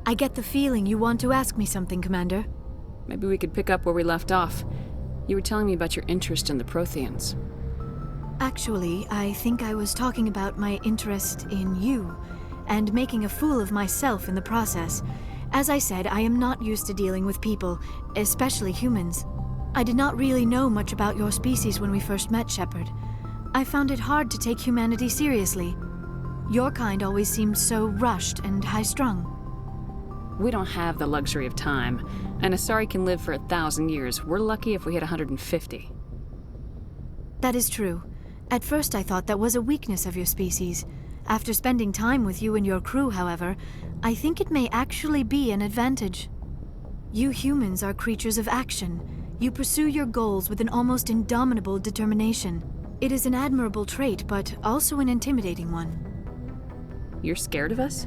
I get the feeling you want to ask me something, Commander. Maybe we could pick up where we left off. You were telling me about your interest in the Protheans. Actually, I think I was talking about my interest in you, and making a fool of myself in the process. As I said, I am not used to dealing with people, especially humans. I did not really know much about your species when we first met, Shepard. I found it hard to take humanity seriously. Your kind always seemed so rushed and high-strung. We don't have the luxury of time, and Asari can live for 1,000 years. We're lucky if we hit 150. That is true. At first I thought that was a weakness of your species. After spending time with you and your crew, however, I think it may actually be an advantage. You humans are creatures of action. You pursue your goals with an almost indomitable determination. It is an admirable trait, but also an intimidating one. You're scared of us?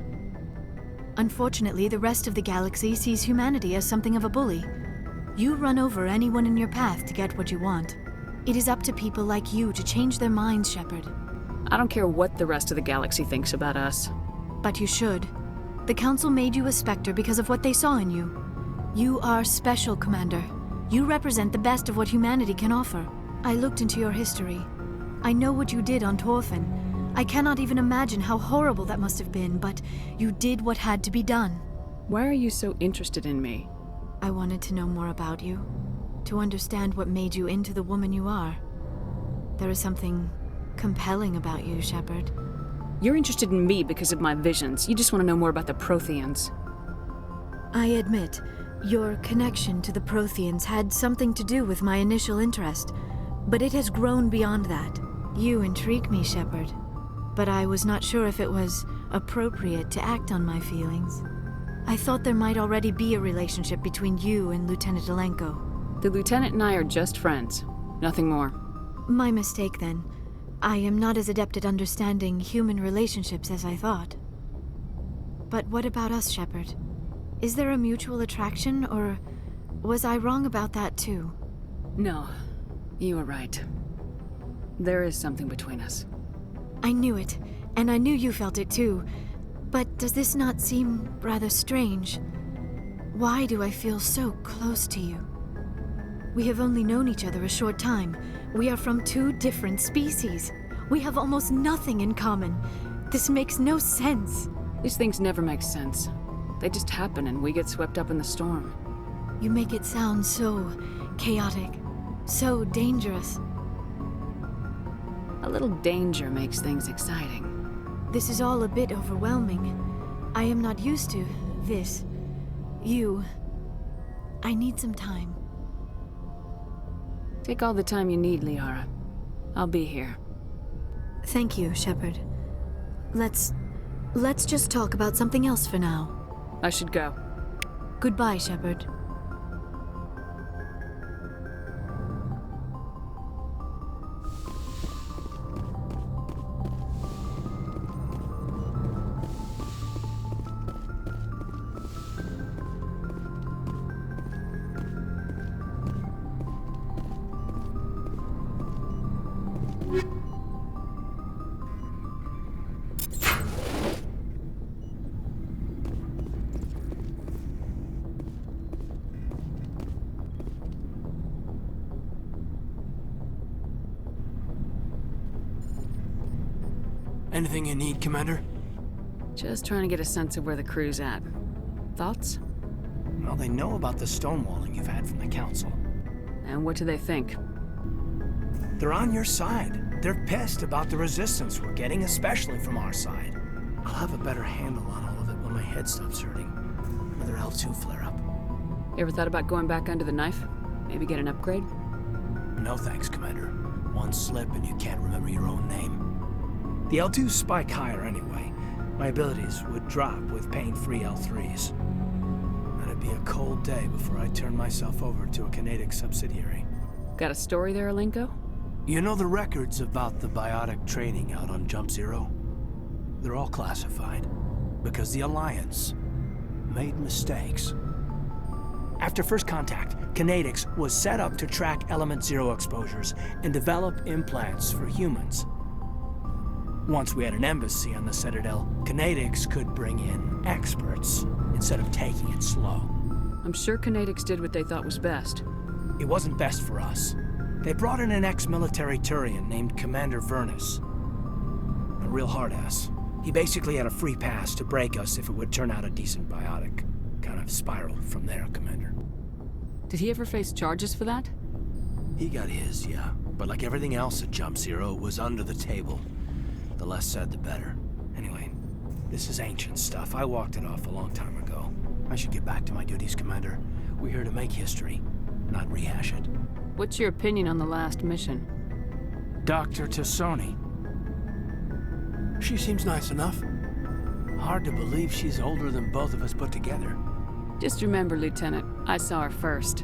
Unfortunately, the rest of the galaxy sees humanity as something of a bully. You run over anyone in your path to get what you want. It is up to people like you to change their minds, Shepard. I don't care what the rest of the galaxy thinks about us. But you should. The Council made you a Spectre because of what they saw in you. You are special, Commander. You represent the best of what humanity can offer. I looked into your history. I know what you did on Torfin. I cannot even imagine how horrible that must have been, but you did what had to be done. Why are you so interested in me? I wanted to know more about you, to understand what made you into the woman you are. There is something compelling about you, Shepard. You're interested in me because of my visions. You just want to know more about the Protheans. I admit, your connection to the Protheans had something to do with my initial interest, but it has grown beyond that. You intrigue me, Shepard, but I was not sure if it was appropriate to act on my feelings. I thought there might already be a relationship between you and Lieutenant Alenko. The Lieutenant and I are just friends. Nothing more. My mistake, then. I am not as adept at understanding human relationships as I thought. But what about us, Shepard? Is there a mutual attraction, or was I wrong about that too? No, you were right. There is something between us. I knew it, and I knew you felt it too. But does this not seem rather strange? Why do I feel so close to you? We have only known each other a short time. We are from two different species. We have almost nothing in common. This makes no sense. These things never make sense. They just happen and we get swept up in the storm. You make it sound so chaotic, so dangerous. A little danger makes things exciting. This is all a bit overwhelming. I am not used to this. You. I need some time. Take all the time you need, Liara. I'll be here. Thank you, Shepard. Let's just talk about something else for now. I should go. Goodbye, Shepard. Anything you need, Commander? Just trying to get a sense of where the crew's at. Thoughts? Well, they know about the stonewalling you've had from the Council. And what do they think? They're on your side. They're pissed about the resistance we're getting, especially from our side. I'll have a better handle on all of it when my head stops hurting. Another L2 flare-up. You ever thought about going back under the knife? Maybe get an upgrade? No thanks, Commander. One slip and you can't remember your own name. The L2s spike higher anyway. My abilities would drop with pain-free L3s. And it'd be a cold day before I turn myself over to a kinetic subsidiary. Got a story there, Alenko? You know the records about the biotic training out on Jump Zero? They're all classified, because the Alliance made mistakes. After first contact, Kinetics was set up to track Element Zero exposures and develop implants for humans. Once we had an embassy on the Citadel, Canadix could bring in experts instead of taking it slow. I'm sure Canadix did what they thought was best. It wasn't best for us. They brought in an ex-military Turian named Commander Vernus. A real hard-ass. He basically had a free pass to break us if it would turn out a decent biotic. Kind of spiraled from there, Commander. Did he ever face charges for that? He got his, yeah. But like everything else at Jump Zero, it was under the table. The less said, the better. Anyway, this is ancient stuff. I walked it off a long time ago. I should get back to my duties, Commander. We're here to make history, not rehash it. What's your opinion on the last mission? Dr. Tassoni. She seems nice enough. Hard to believe she's older than both of us put together. Just remember, Lieutenant, I saw her first.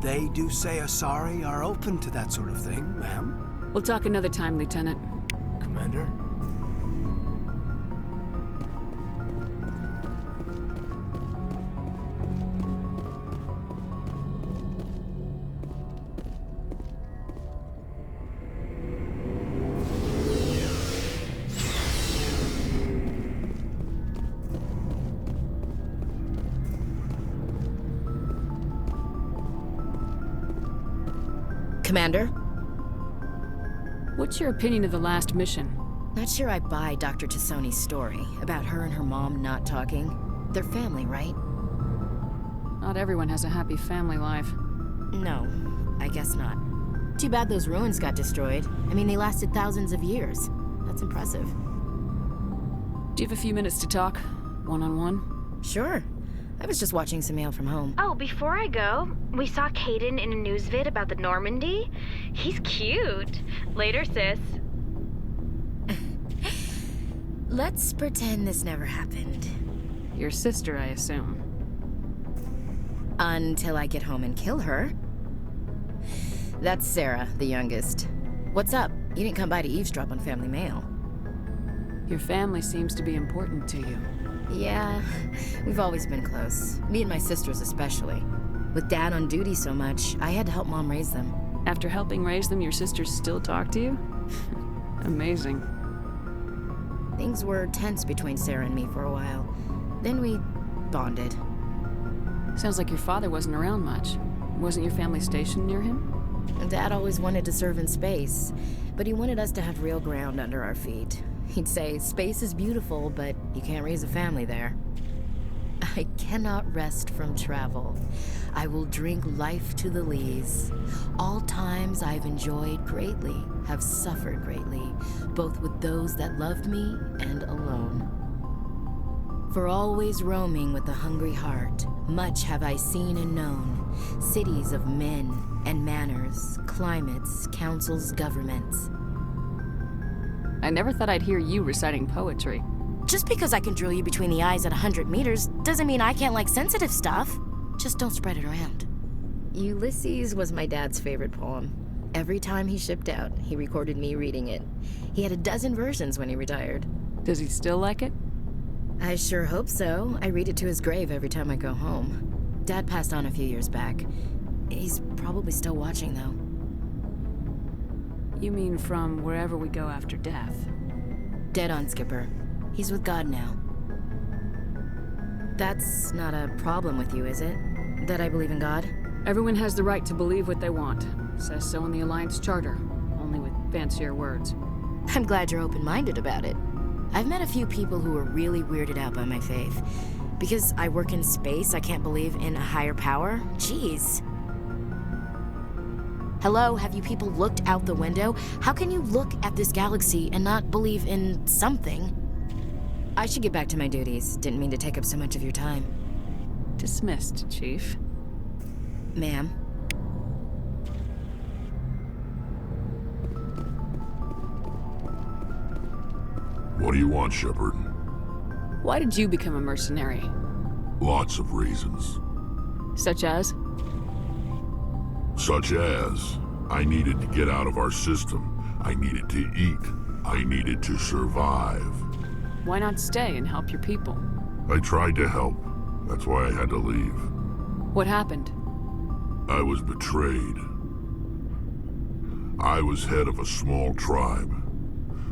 They do say Asari are open to that sort of thing, ma'am. We'll talk another time, Lieutenant. Commander? Commander? What's your opinion of the last mission? Not sure I buy Dr. Tassoni's story about her and her mom not talking. They're family, right? Not everyone has a happy family life. No, I guess not. Too bad those ruins got destroyed. I mean, they lasted thousands of years. That's impressive. Do you have a few minutes to talk? One-on-one? Sure. I was just watching some mail from home. Oh, before I go, we saw Caden in a news vid about the Normandy. He's cute. Later, sis. Let's pretend this never happened. Your sister, I assume. Until I get home and kill her. That's Sarah, the youngest. What's up? You didn't come by to eavesdrop on family mail. Your family seems to be important to you. Yeah, we've always been close. Me and my sisters especially. With Dad on duty so much, I had to help Mom raise them. After helping raise them, your sisters still talk to you? Amazing. Things were tense between Sarah and me for a while. Then we bonded. Sounds like your father wasn't around much. Wasn't your family stationed near him? Dad always wanted to serve in space, but he wanted us to have real ground under our feet. He'd say, space is beautiful, but you can't raise a family there. I cannot rest from travel. I will drink life to the lees. All times I've enjoyed greatly, have suffered greatly, both with those that loved me and alone. For always roaming with a hungry heart, much have I seen and known, cities of men and manners, climates, councils, governments. I never thought I'd hear you reciting poetry. Just because I can drill you between the eyes at 100 meters doesn't mean I can't like sensitive stuff. Just don't spread it around. Ulysses was my dad's favorite poem. Every time he shipped out, he recorded me reading it. He had a dozen versions when he retired. Does he still like it? I sure hope so. I read it to his grave every time I go home. Dad passed on a few years back. He's probably still watching, though. You mean from wherever we go after death? Dead on, Skipper. He's with God now. That's not a problem with you, is it? That I believe in God? Everyone has the right to believe what they want. Says so in the Alliance Charter, only with fancier words. I'm glad you're open-minded about it. I've met a few people who are really weirded out by my faith. Because I work in space, I can't believe in a higher power? Jeez. Hello, have you people looked out the window? How can you look at this galaxy and not believe in something? I should get back to my duties. Didn't mean to take up so much of your time. Dismissed, Chief. Ma'am. What do you want, Shepard? Why did you become a mercenary? Lots of reasons. Such as? Such as, I needed to get out of our system. I needed to eat. I needed to survive. Why not stay and help your people? I tried to help. That's why I had to leave. What happened? I was betrayed. I was head of a small tribe.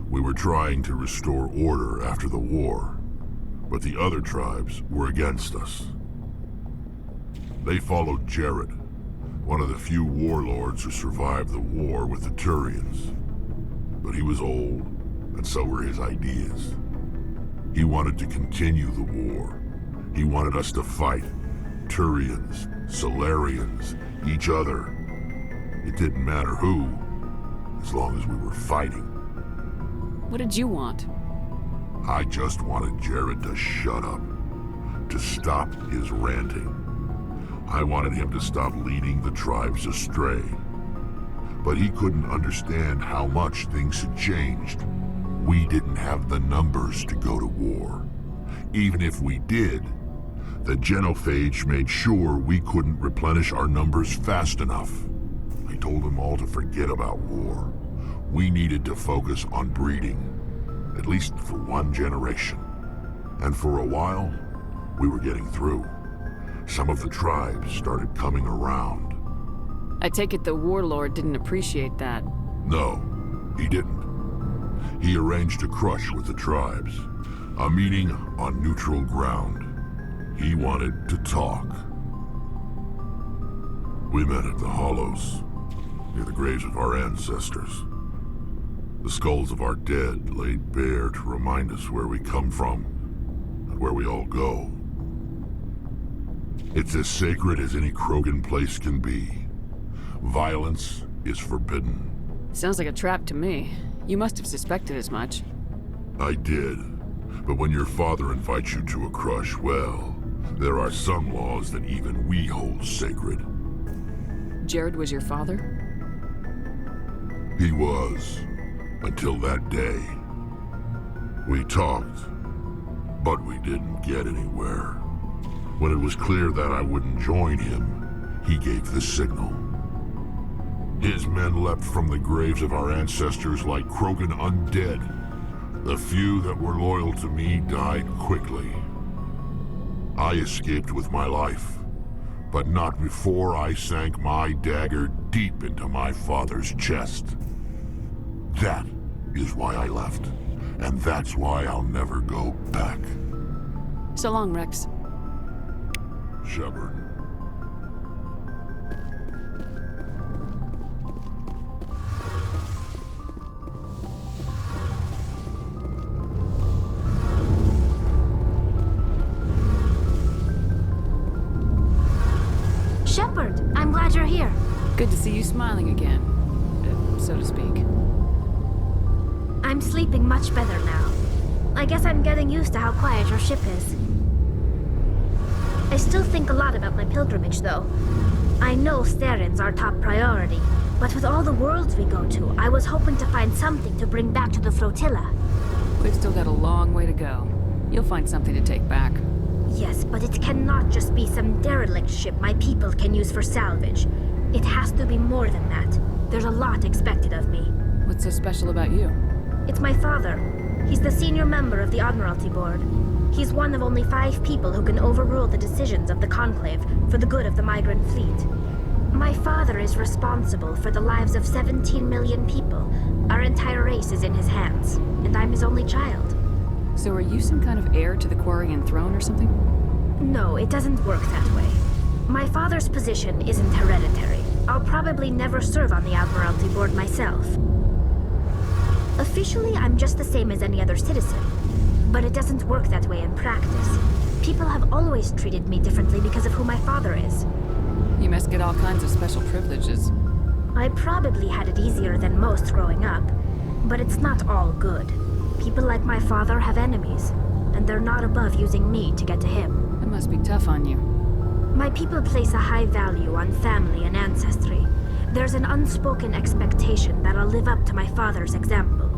We were trying to restore order after the war, but the other tribes were against us. They followed Jared, one of the few warlords who survived the war with the Turians. But he was old, and so were his ideas. He wanted to continue the war. He wanted us to fight. Turians, Salarians, each other. It didn't matter who, as long as we were fighting. What did you want? I just wanted Jared to shut up, to stop his ranting. I wanted him to stop leading the tribes astray. But he couldn't understand how much things had changed. We didn't have the numbers to go to war. Even if we did, the genophage made sure we couldn't replenish our numbers fast enough. I told them all to forget about war. We needed to focus on breeding, at least for one generation. And for a while, we were getting through. Some of the tribes started coming around. I take it the warlord didn't appreciate that. No, he didn't. He arranged a crush with the tribes, a meeting on neutral ground. He wanted to talk. We met at the Hollows, near the graves of our ancestors. The skulls of our dead laid bare to remind us where we come from and where we all go. It's as sacred as any Krogan place can be. Violence is forbidden. Sounds like a trap to me. You must have suspected as much. I did. But when your father invites you to a crush, well, there are some laws that even we hold sacred. Jared was your father? He was. Until that day. We talked, but we didn't get anywhere. When it was clear that I wouldn't join him, he gave the signal. His men leapt from the graves of our ancestors like Krogan undead. The few that were loyal to me died quickly. I escaped with my life, but not before I sank my dagger deep into my father's chest. That is why I left, and that's why I'll never go back. So long, Rex. Shepard. Shepard, I'm glad you're here. Good to see you smiling again, so to speak. I'm sleeping much better now. I guess I'm getting used to how quiet your ship is. I still think a lot about my pilgrimage, though. I know Steren's our top priority, but with all the worlds we go to, I was hoping to find something to bring back to the flotilla. We've still got a long way to go. You'll find something to take back. Yes, but it cannot just be some derelict ship my people can use for salvage. It has to be more than that. There's a lot expected of me. What's so special about you? It's my father. He's the senior member of the Admiralty Board. He's one of only 5 people who can overrule the decisions of the Conclave for the good of the migrant fleet. My father is responsible for the lives of 17 million people. Our entire race is in his hands, and I'm his only child. So are you some kind of heir to the Quarian throne or something? No, it doesn't work that way. My father's position isn't hereditary. I'll probably never serve on the Admiralty Board myself. Officially, I'm just the same as any other citizen. But it doesn't work that way in practice. People have always treated me differently because of who my father is. You must get all kinds of special privileges. I probably had it easier than most growing up, but it's not all good. People like my father have enemies, and they're not above using me to get to him. That must be tough on you. My people place a high value on family and ancestry. There's an unspoken expectation that I'll live up to my father's example.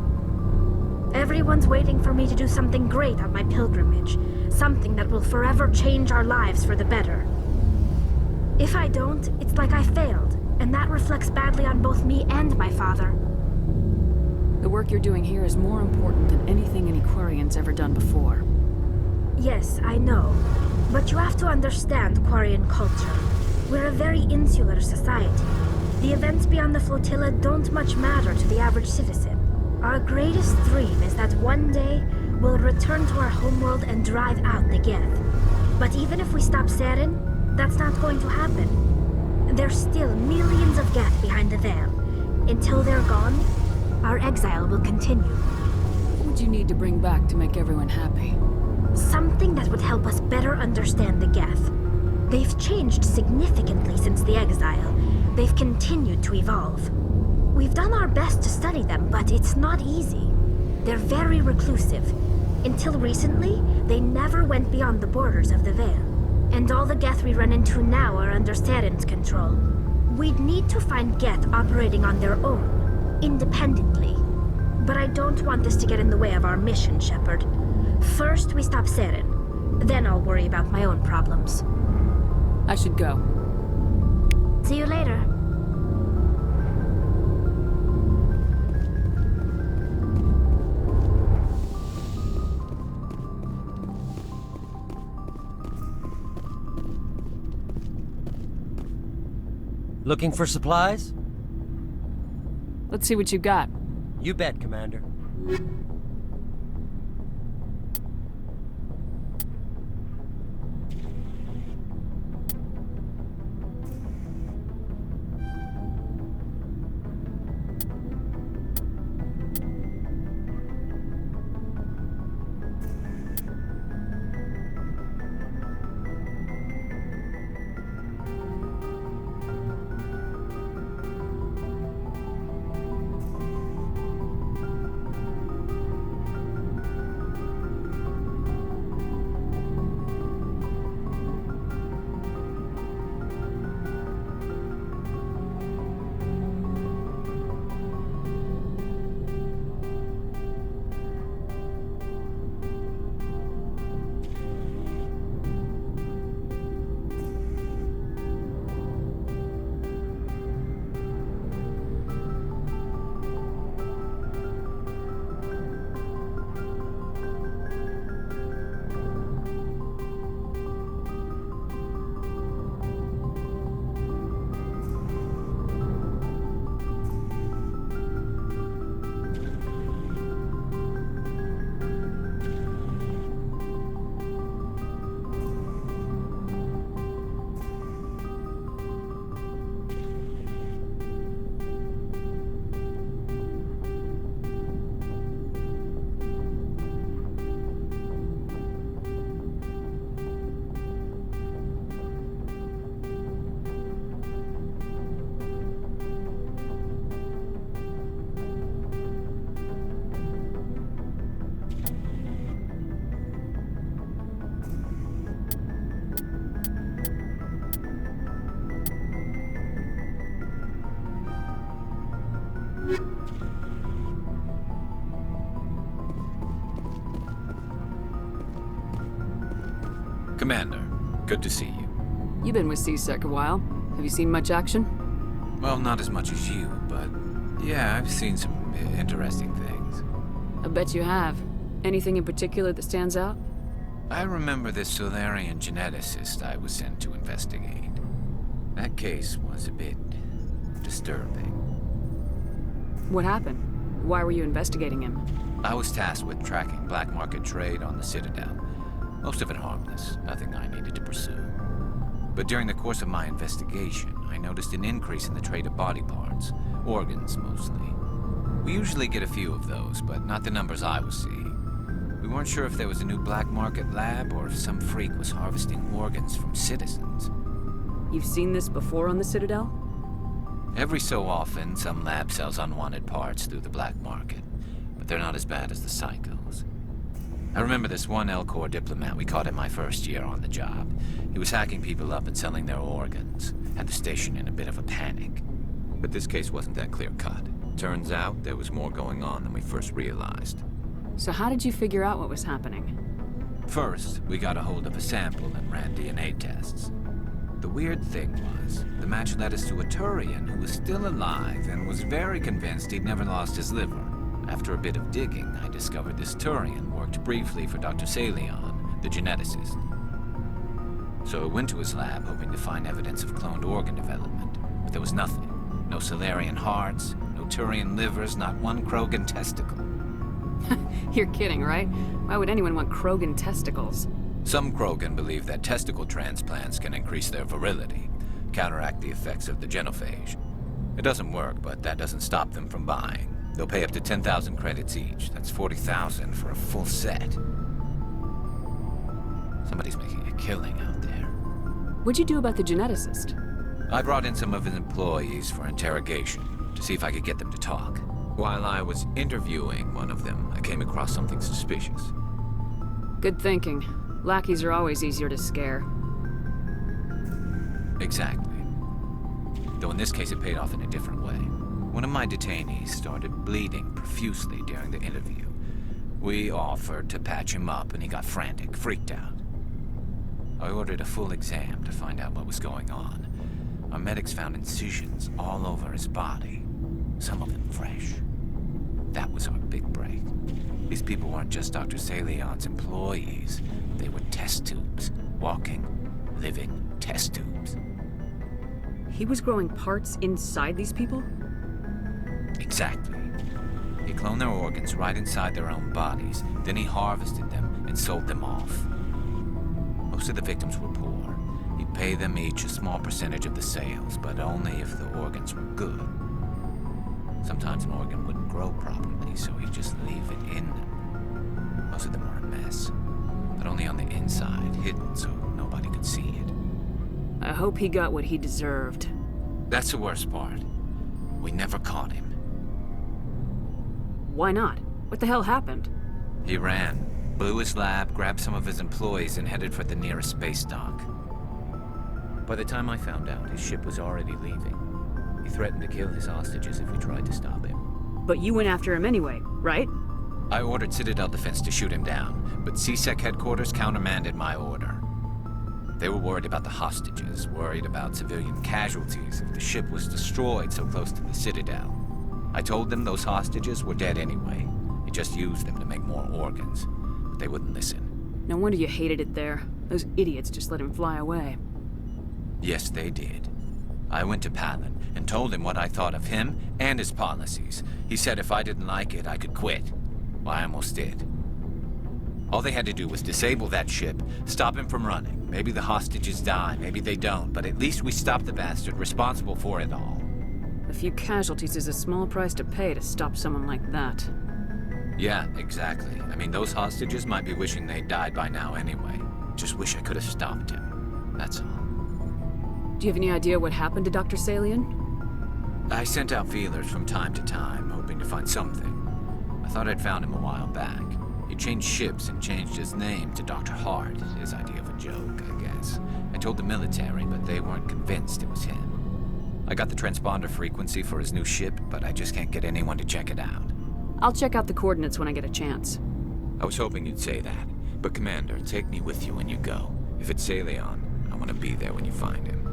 Everyone's waiting for me to do something great on my pilgrimage, something that will forever change our lives for the better. If I don't, it's like I failed, and that reflects badly on both me and my father. The work you're doing here is more important than anything any Quarian's ever done before. Yes, I know. But you have to understand Quarian culture. We're a very insular society. The events beyond the flotilla don't much matter to the average citizen. Our greatest dream is that one day we'll return to our homeworld and drive out the Geth. But even if we stop Saren, that's not going to happen. There's still millions of Geth behind the veil. Until they're gone, our exile will continue. What would you need to bring back to make everyone happy? Something that would help us better understand the Geth. They've changed significantly since the exile. They've continued to evolve. We've done our best to study them, but it's not easy. They're very reclusive. Until recently, they never went beyond the borders of the Veil. And all the Geth we run into now are under Saren's control. We'd need to find Geth operating on their own, independently. But I don't want this to get in the way of our mission, Shepard. First, we stop Saren. Then I'll worry about my own problems. I should go. See you later. Looking for supplies? Let's see what you got. You bet, Commander. Commander, good to see you. You've been with C-Sec a while. Have you seen much action? Well, not as much as you, but yeah, I've seen some interesting things. I bet you have. Anything in particular that stands out? I remember this Saleon geneticist I was sent to investigate. That case was a bit disturbing. What happened? Why were you investigating him? I was tasked with tracking black market trade on the Citadel. Most of it harmless, nothing I needed to pursue. But during the course of my investigation, I noticed an increase in the trade of body parts, organs mostly. We usually get a few of those, but not the numbers I was seeing. We weren't sure if there was a new black market lab or if some freak was harvesting organs from citizens. You've seen this before on the Citadel? Every so often, some lab sells unwanted parts through the black market, but they're not as bad as the psychos. I remember this one L-Corps diplomat we caught in my first year on the job. He was hacking people up and selling their organs. Had the station in a bit of a panic. But this case wasn't that clear-cut. Turns out there was more going on than we first realized. So how did you figure out what was happening? First, we got a hold of a sample and ran DNA tests. The weird thing was, the match led us to a Turian who was still alive and was very convinced he'd never lost his liver. After a bit of digging, I discovered this Turian worked briefly for Dr. Saleon, the geneticist. So I went to his lab hoping to find evidence of cloned organ development, but there was nothing. No Saleon hearts, no Turian livers, not one Krogan testicle. You're kidding, right? Why would anyone want Krogan testicles? Some Krogan believe that testicle transplants can increase their virility, counteract the effects of the genophage. It doesn't work, but that doesn't stop them from buying. They'll pay up to 10,000 credits each. That's 40,000 for a full set. Somebody's making a killing out there. What'd you do about the geneticist? I brought in some of his employees for interrogation to see if I could get them to talk. While I was interviewing one of them, I came across something suspicious. Good thinking. Lackeys are always easier to scare. Exactly. Though in this case it paid off in a different way. One of my detainees started bleeding profusely during the interview. We offered to patch him up and he got frantic, freaked out. I ordered a full exam to find out what was going on. Our medics found incisions all over his body, some of them fresh. That was our big break. These people weren't just Dr. Saleon's employees. They were test tubes. Walking, living test tubes. He was growing parts inside these people? Exactly. He cloned their organs right inside their own bodies. Then he harvested them and sold them off. Most of the victims were poor. He'd pay them each a small percentage of the sales, but only if the organs were good. Sometimes an organ wouldn't grow properly, so he'd just leave it in them. Most of them were a mess, but only on the inside, hidden so nobody could see it. I hope he got what he deserved. That's the worst part. We never caught him. Why not? What the hell happened? He ran, blew his lab, grabbed some of his employees, and headed for the nearest space dock. By the time I found out, his ship was already leaving. He threatened to kill his hostages if we tried to stop him. But you went after him anyway, right? I ordered Citadel Defense to shoot him down, but CSEC headquarters countermanded my order. They were worried about the hostages, worried about civilian casualties if the ship was destroyed so close to the Citadel. I told them those hostages were dead anyway. He just used them to make more organs, but they wouldn't listen. No wonder you hated it there. Those idiots just let him fly away. Yes, they did. I went to Palin and told him what I thought of him and his policies. He said if I didn't like it, I could quit. Well, I almost did. All they had to do was disable that ship, stop him from running. Maybe the hostages die, maybe they don't, but at least we stopped the bastard responsible for it all. A few casualties is a small price to pay to stop someone like that. Yeah, exactly. I mean, those hostages might be wishing they'd died by now anyway. Just wish I could have stopped him. That's all. Do you have any idea what happened to Dr. Saleon? I sent out feelers from time to time, hoping to find something. I thought I'd found him a while back. He changed ships and changed his name to Dr. Hart, his idea of a joke, I guess. I told the military, but they weren't convinced it was him. I got the transponder frequency for his new ship, but I just can't get anyone to check it out. I'll check out the coordinates when I get a chance. I was hoping you'd say that. But Commander, take me with you when you go. If it's Saleon, I want to be there when you find him.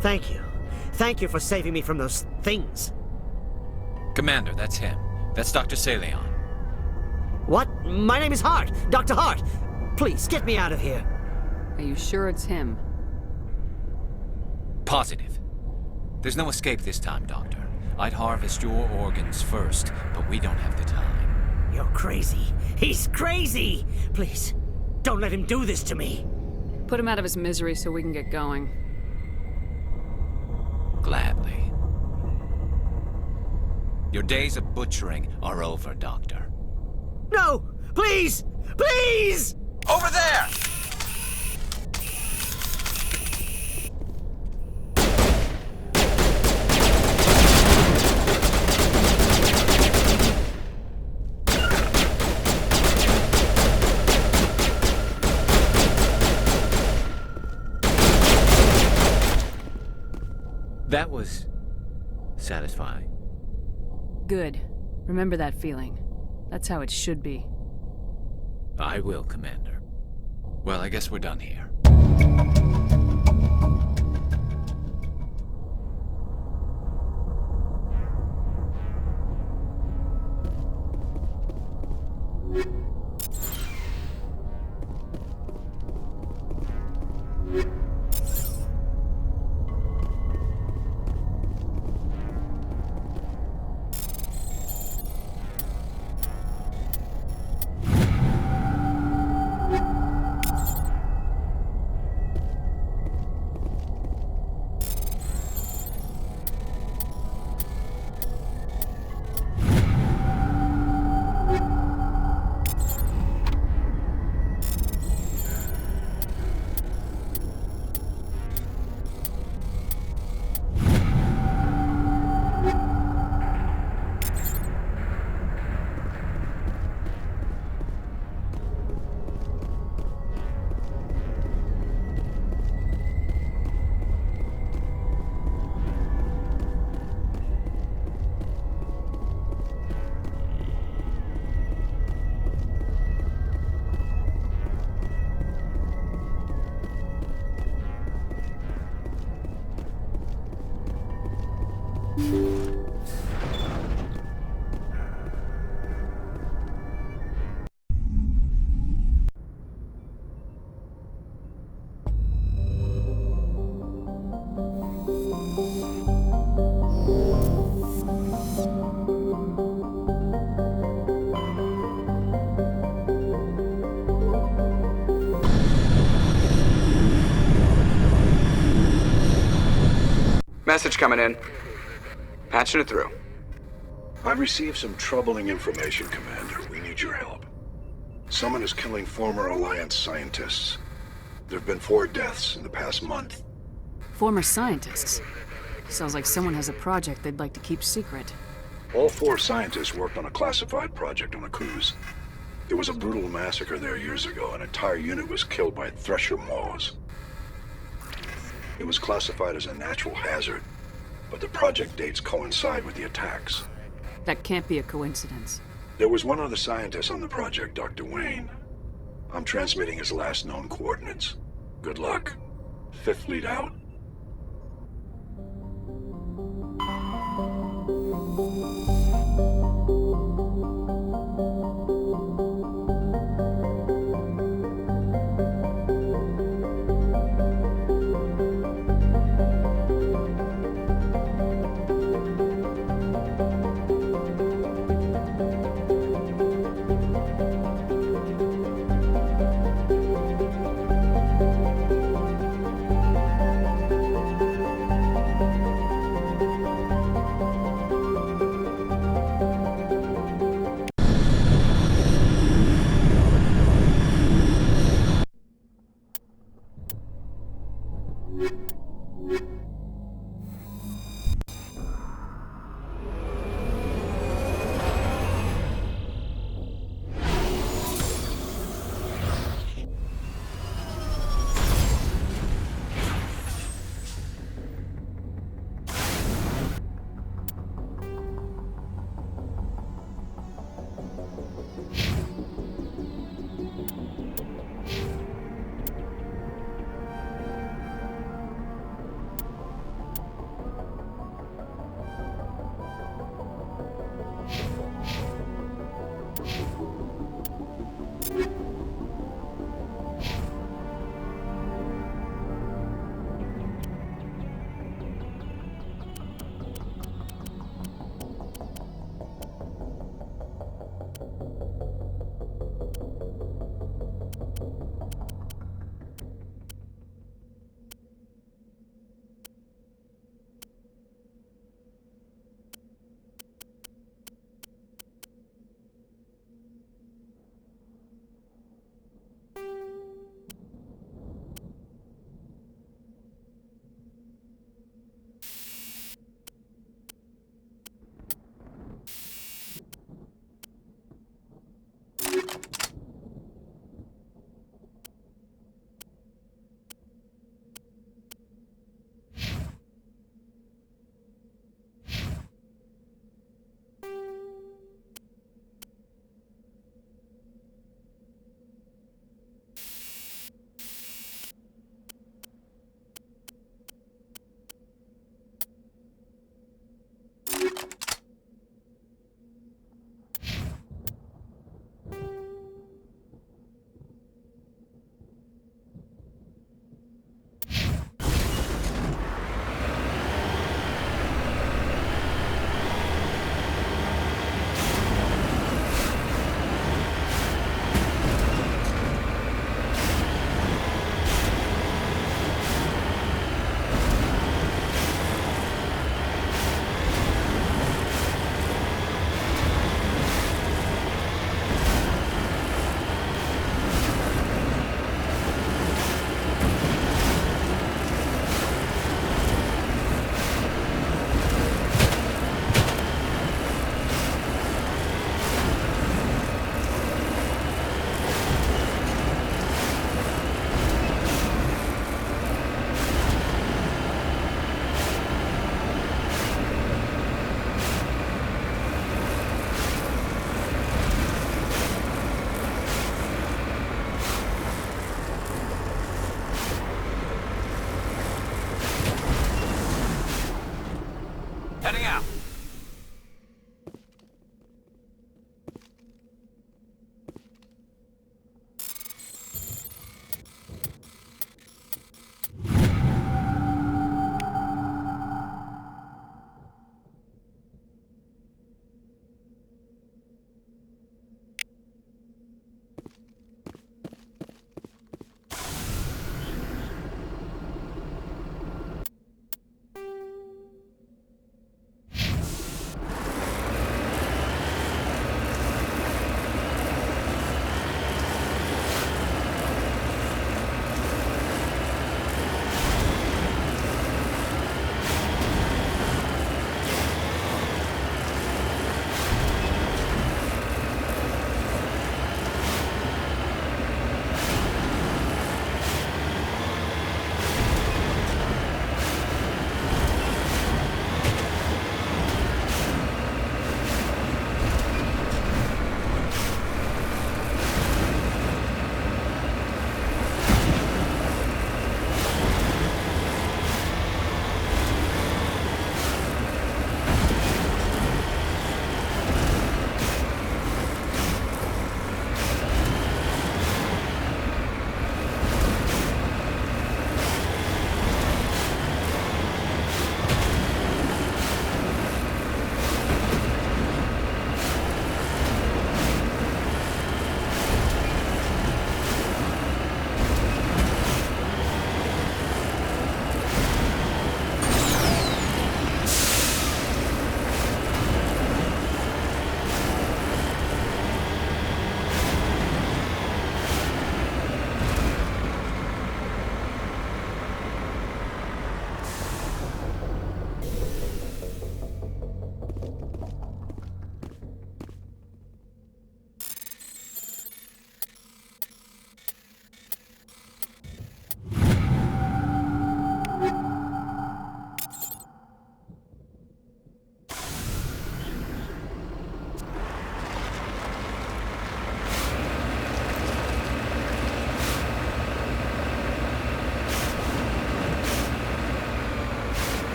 Thank you. Thank you for saving me from those things. Commander, that's him. That's Dr. Saleon. What? My name is Hart. Dr. Hart. Please, get me out of here. Are you sure it's him? Positive. There's no escape this time, Doctor. I'd harvest your organs first, but we don't have the time. You're crazy. He's crazy! Please, don't let him do this to me. Put him out of his misery so we can get going. Gladly. Your days of butchering are over, Doctor. No! Please! Please! Over there! That was satisfying. Good. Remember that feeling. That's how it should be. I will, Commander. Well, I guess we're done here. Message coming in. Patching it through. I've received some troubling information, Commander. We need your help. Someone is killing former Alliance scientists. There have been 4 deaths in the past month. Former scientists. Sounds like someone has a project they'd like to keep secret. All 4 scientists worked on a classified project on a cruise. There was a brutal massacre there years ago. An entire unit was killed by Thresher maws. It was classified as a natural hazard, but the project dates coincide with the attacks. That can't be a coincidence. There was one other scientist on the project, Dr. Wayne. I'm transmitting his last known coordinates. Good luck. 5th Fleet out.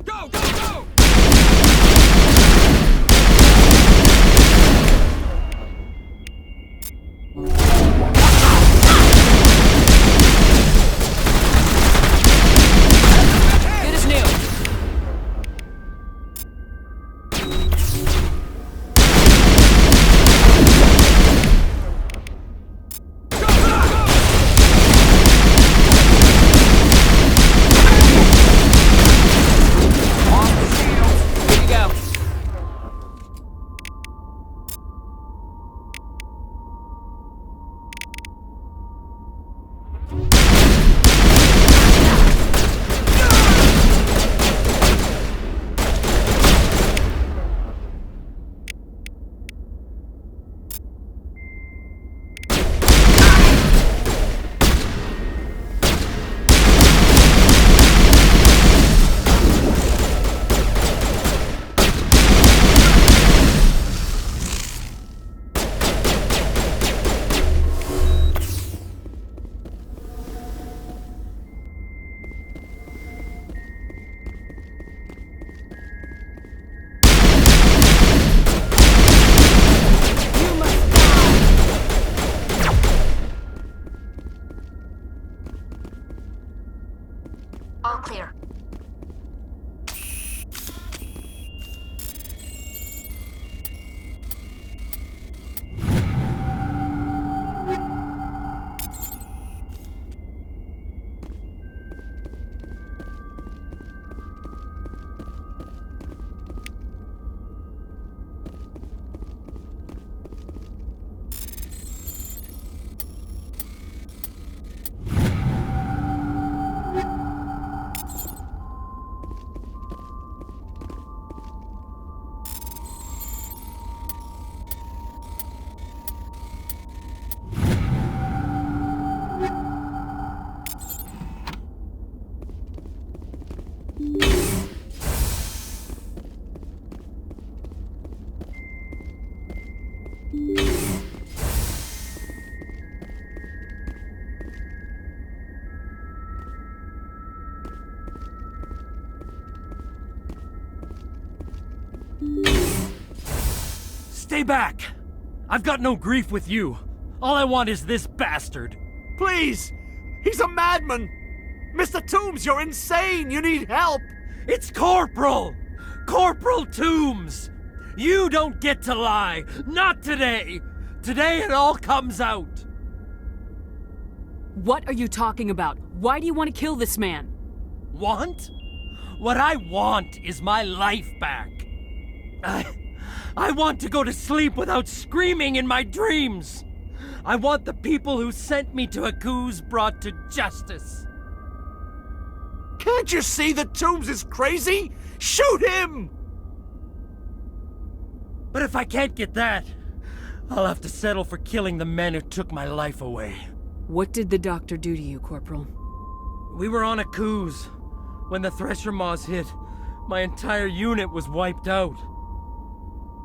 Go, go, go! Good as new. Here you go. All clear. Stay back! I've got no grief with you. All I want is this bastard. Please! He's a madman! Mr. Toombs, you're insane! You need help! It's Corporal! Corporal Toombs! You don't get to lie! Not today! Today it all comes out! What are you talking about? Why do you want to kill this man? Want? What I want is my life back. I want to go to sleep without screaming in my dreams. I want the people who sent me to Akuz brought to justice. Can't you see that Toombs is crazy? Shoot him! But if I can't get that, I'll have to settle for killing the men who took my life away. What did the doctor do to you, Corporal? We were on Akuz. When the Thresher Maws hit, my entire unit was wiped out.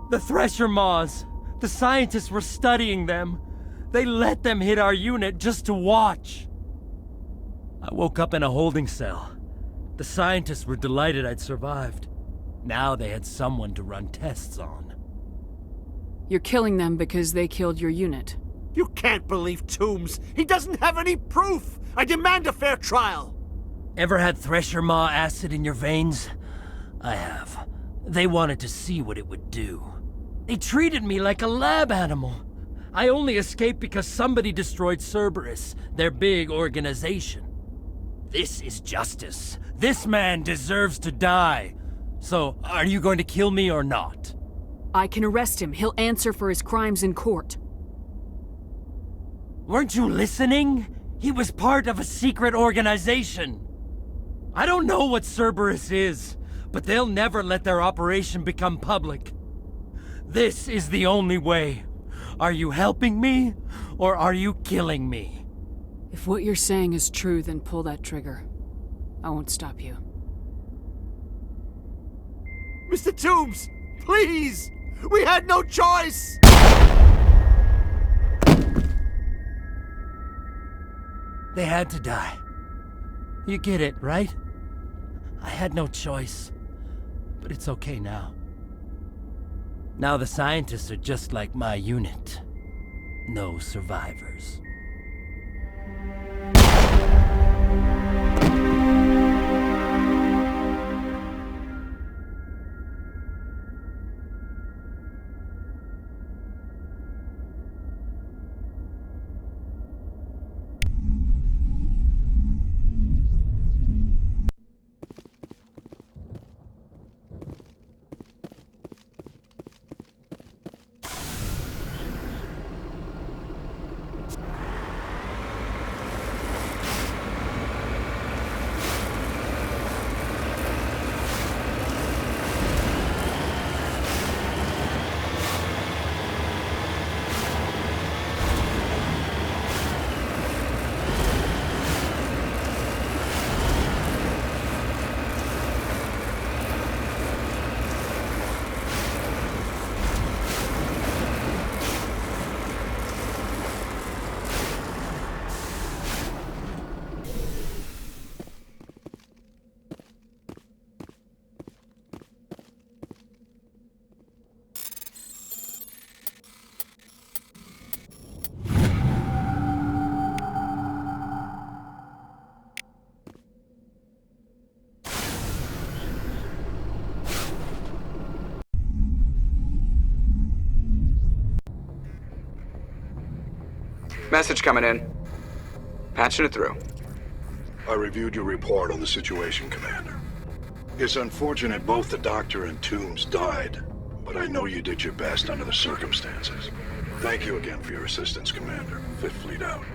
The Thresher Maws, the scientists were studying them. They let them hit our unit just to watch. I woke up in a holding cell. The scientists were delighted I'd survived. Now they had someone to run tests on. You're killing them because they killed your unit. You can't believe Toombs! He doesn't have any proof! I demand a fair trial! Ever had Thresher Maw acid in your veins? I have. They wanted to see what it would do. They treated me like a lab animal. I only escaped because somebody destroyed Cerberus, their big organization. This is justice. This man deserves to die. So, are you going to kill me or not? I can arrest him. He'll answer for his crimes in court. Weren't you listening? He was part of a secret organization. I don't know what Cerberus is, but they'll never let their operation become public. This is the only way. Are you helping me, or are you killing me? If what you're saying is true, then pull that trigger. I won't stop you. Mr. Toombs, please! We had no choice! They had to die. You get it, right? I had no choice. But it's okay now. Now the scientists are just like my unit. No survivors. Message coming in. Patching it through. I reviewed your report on the situation, Commander. It's unfortunate both the Doctor and Toombs died, but I know you did your best under the circumstances. Thank you again for your assistance, Commander. Fifth Fleet out.